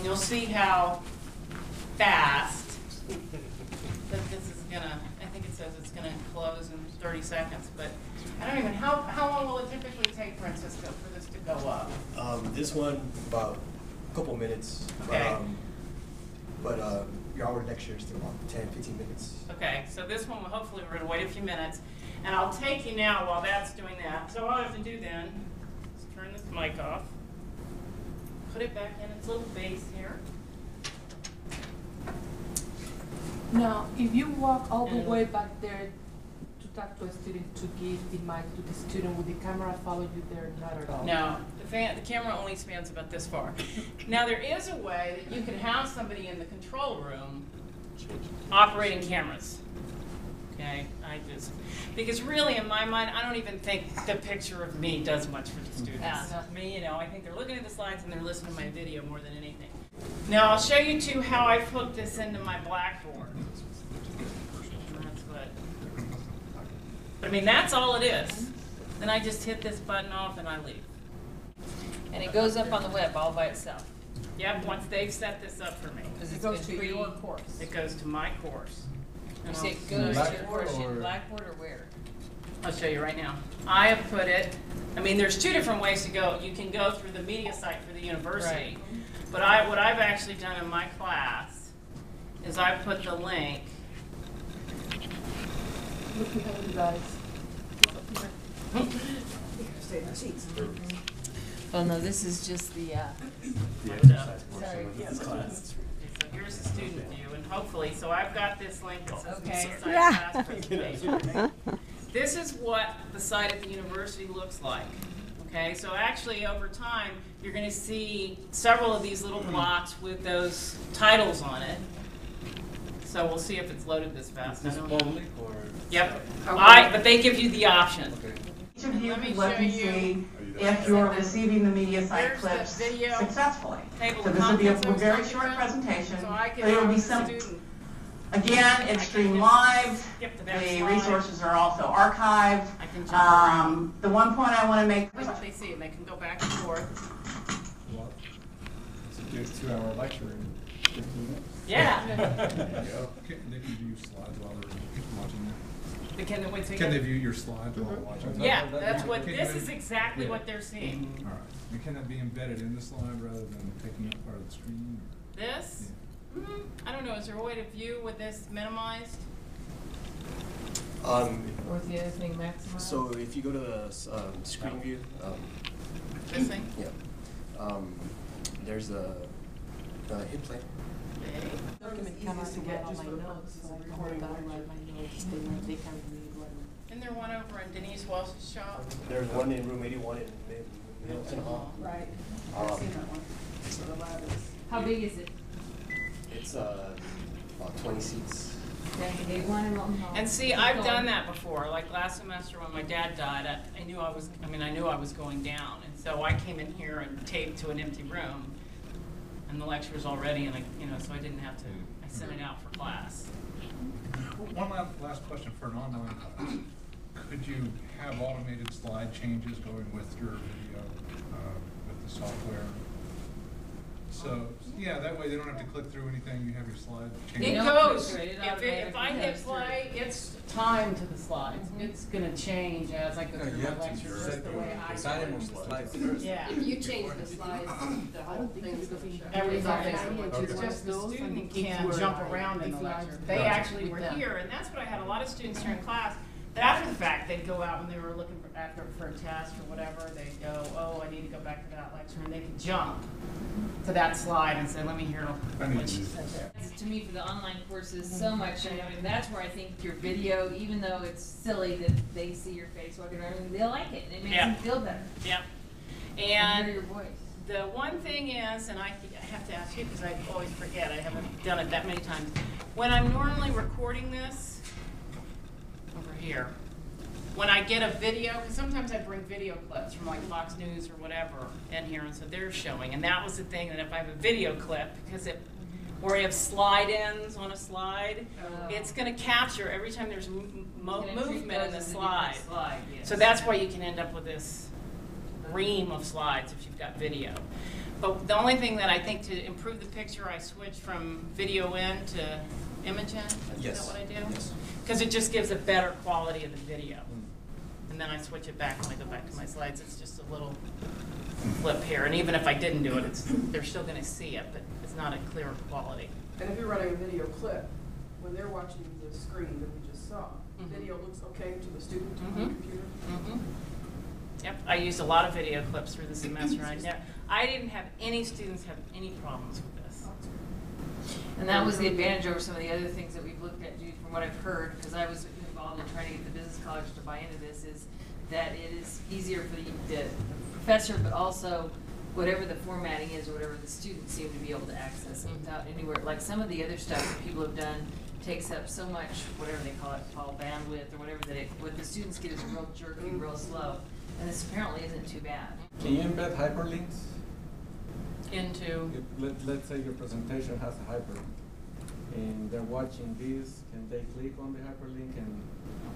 You'll see how fast that this is gonna, I think it says it's gonna close in 30 seconds, but I don't even, how long will it typically take, Francisco, for this to go up? This one, about a couple minutes. Okay. But your hour lecture is still about 10, 15 minutes. Okay, so this one, hopefully we're gonna wait a few minutes, and I'll take you now while that's doing that. So all I have to do then is turn this mic off, put it back in its little base here. Now, if you walk all the way back there to talk to a student, to give the mic to the student, would the camera follow you there? Not at all. No, the camera only spans about this far. Now, there is a way that you can have somebody in the control room operating cameras. Okay, because really in my mind, I don't even think the picture of me does much for the students. I mean, you know, I think they're looking at the slides and they're listening to my video more than anything. Now, I'll show you too how I've hooked this into my Blackboard. That's what. But I mean, that's all it is. Then I just hit this button off and I leave. And it goes up on the web all by itself. Yep, once they've set this up for me. It goes to your course. It goes to my course. You say it goes to your course in Blackboard or where? I'll show you right now. I have put it, I mean, there's two different ways to go. You can go through the media site for the university. Right. But what I've actually done in my class is I've put the link. Look behind you guys. Stay in our seats. Oh no, this is just the, Sorry. Yes. So here's the student view, and hopefully, so I've got this link that says Okay. Media Site Class Presentation. This is what the site at the university looks like. Okay, so actually over time, you're going to see several of these little blocks with those titles on it. So we'll see if it's loaded this fast. Is this one link or? Yep. But they give you the option. Okay. Each of you Let me can let show me you. see if you're receiving the media site Here's the clips video successfully. Table So of this will be a contents I was very talking short about. presentation, So I but can it will have be the simple. student Again, it's streamed live. skip to that The slide. resources are also archived. I can jump around. The one point I want to make. That's what they see, and they can go back and forth. Well, it's a good 2-hour lecture in 15 minutes. Yeah. They can view slides while they're watching that. Can they view your slides while watching? Yeah, that's what, Can this you- is exactly yeah. what they're seeing. All right. And can that be embedded in the slide rather than taking up part of the screen? This? I don't know, is there a way to view with this minimized? Or is the other thing maximized? So if you go to the screen view, This thing? yeah, there's a hit play. Document cameras to get all my notes, so I can write my notes, they can read what. Isn't there one over in Denise Walsh's shop? There's one in room 81 in Middleton Hall. Right. Um, seen that one. That's where the lab is. How big is it? It's about 20 seats. Okay, big one and one hall. And see, I've done that before, like last semester when my dad died, I knew I was going down, and so I came in here and taped to an empty room, and the lecture was all ready, and so I didn't have to, I sent it out for class. One last question for an online class. Could you have automated slide changes going with your video, with the software? So, yeah, that way they don't have to click through anything, you have your slide It change. goes, It if automatically I hit goes play, it's timed to the slides. It's gonna change as I go through my lecture, just the way I do it. Yeah. If you change the slides, the whole thing's gonna show. Everything. Okay. It's just the student can't jump around in the lecture. They actually were here, and that's what I had a lot of students here in class, that after the fact, they'd go out when they were looking for a test or whatever, they'd go, oh, I need to go back to that lecture, and they could jump to that slide and say, let me hear what she said there. To me, for the online courses, so much, and that's where I think your video, even though it's silly that they see your face walking around, they'll like it, and it makes Yeah. them feel better. Yep. And hear And your voice. the one thing is, and I have to ask you because I always forget, I haven't done it that many times. When I'm normally recording this, over here, when I get a video, because sometimes I bring video clips from like Fox News or whatever in here, and so they're showing. And that was the thing, that if I have a video clip, because where you have slide-ins on a slide, it's going to capture every time there's movement in the slide. Yes. So that's why you can end up with this ream of slides if you've got video. But the only thing that I think to improve the picture, I switched from video in to image in. Is Yes. that what I do? Yes. Because it just gives a better quality of the video. And then I switch it back when I go back to my slides. It's just a little flip here. And even if I didn't do it, they're still going to see it, but it's not a clear quality. And if you're running a video clip, when they're watching the screen that we just saw, Mhm. video looks okay to the student on the Mhm. computer? Mhm. Yep, I used a lot of video clips through the semester. I didn't have any students have any problems with this. And that was the advantage over some of the other things that we've looked at, Jude, from what I've heard, because I was involved in trying to get the business college to buy into this, is that it is easier for the professor, but also whatever the formatting is, or whatever the students seem to be able to access it without anywhere. Like some of the other stuff that people have done takes up so much, whatever they call it, bandwidth or whatever, that what the students get is real jerky, real slow. And this apparently isn't too bad. Can you embed hyperlinks? Into, Let's say your presentation has a hyperlink, and they're watching this, can they click on the hyperlink and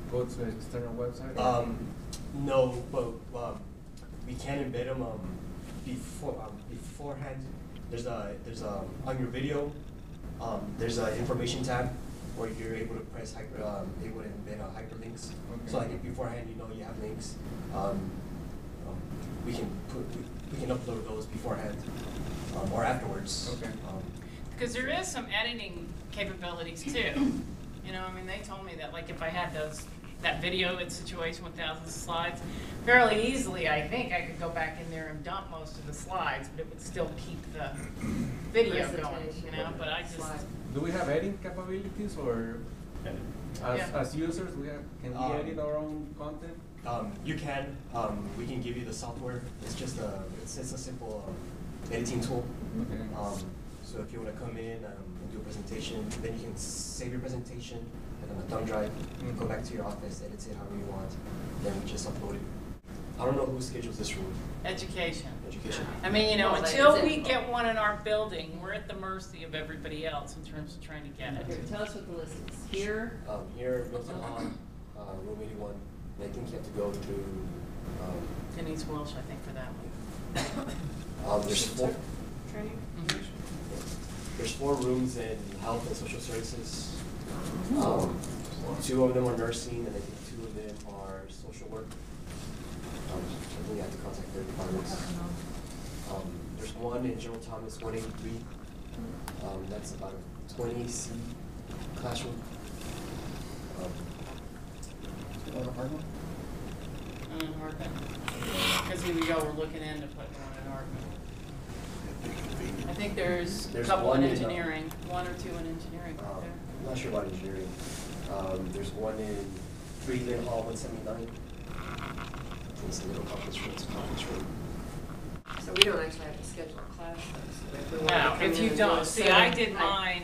go to an external website? No, but we can embed them beforehand. There's on your video, there's an information tab where you're able to press able to embed hyperlinks. Okay. So like if beforehand you have links, we can upload those beforehand or afterwards. Okay. because there is some editing capabilities too. You know, I mean, they told me that like if I had that video situation with thousands of slides, fairly easily, I think I could go back in there and dump most of the slides, but it would still keep the video going, you know, but I just, Do we have editing capabilities, or as users can we edit our own content? You can. We can give you the software. It's just it's a simple editing tool. Okay. So if you want to come in and do a presentation, then you can save your presentation and on a thumb drive, go back to your office, edit it however you want, then we just upload it. I don't know who schedules this room. education. Education. I mean, you know, Well, until that's we it. get one in our building, we're at the mercy of everybody else in terms of trying to get Here, it. tell us what the list is. Here, Here, Milton Hall, room 81. And I think you have to go through. Denise Welsh, I think, for that one. There's four. Training? Mhm. There's 4 rooms in health and social services. 2 of them are nursing, and I think 2 of them are social work. I think you have to contact their departments. There's one in General Thomas, 183. That's about a 20-seat classroom. Hartman? Hardman. Because here we go, we're looking into putting one in Hardman. I think there's a There's couple one in in, engineering, 1 or 2 in engineering right there. I'm not sure about engineering. There's one in Freeland Hall 179. It's a little conference room. It's a conference room. So we don't actually have to schedule a class though, so if we want to No, come if in you and do don't, a see, set, I did mine,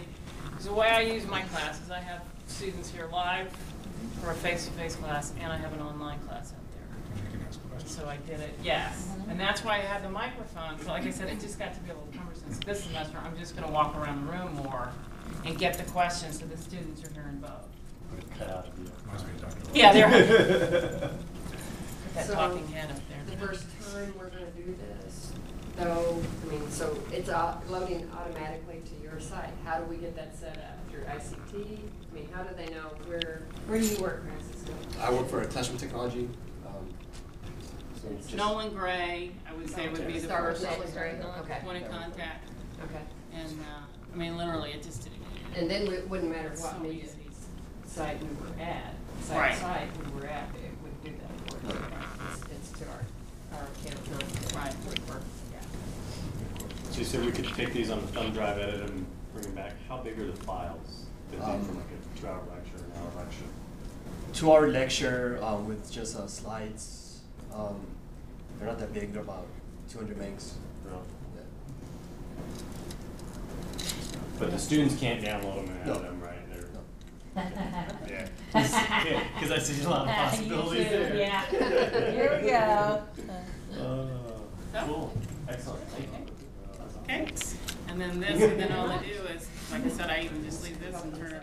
because the way I use my classes, I have students here live for a face-to-face class, and I have an online class out there. And you can ask questions. So I did it, yes, and that's why I had the microphone, so like I said, it just got to be a little cumbersome. So this semester, I'm just gonna walk around the room more and get the questions so the students are hearing both. Must be a doctor. Yeah, they're, put that So, talking head up there. The first time we're gonna do this, though, I mean, so it's loading automatically to your site. How do we get that set up? Through ICT? I mean, how do they know where do you work, Francis? I work for Classroom Technology. So It's just- Nolan Gray, I would say would be the Start with first Nolan Gray, okay. point of contact, Okay. and, I mean, literally, it just, And then it wouldn't matter it's what so media easy. site we were at, Right. site we were at, it would do that for us. It's to our capability. Right. Yeah. So you said we could take these on the thumb drive, edit them, bring them back. How big are the files? Could they from like a 2-hour lecture, an hour lecture? 2-hour lecture with just slides. They're not that big. They're about 200 megs. No. Yeah. But the students can't download them and No. edit them, right? They're, No. yeah, because I see a lot of possibilities You too, there. yeah. Here we go. Cool, excellent, thank you. Okay, and then this, and then all I do is, like I said, I even just leave this and turn it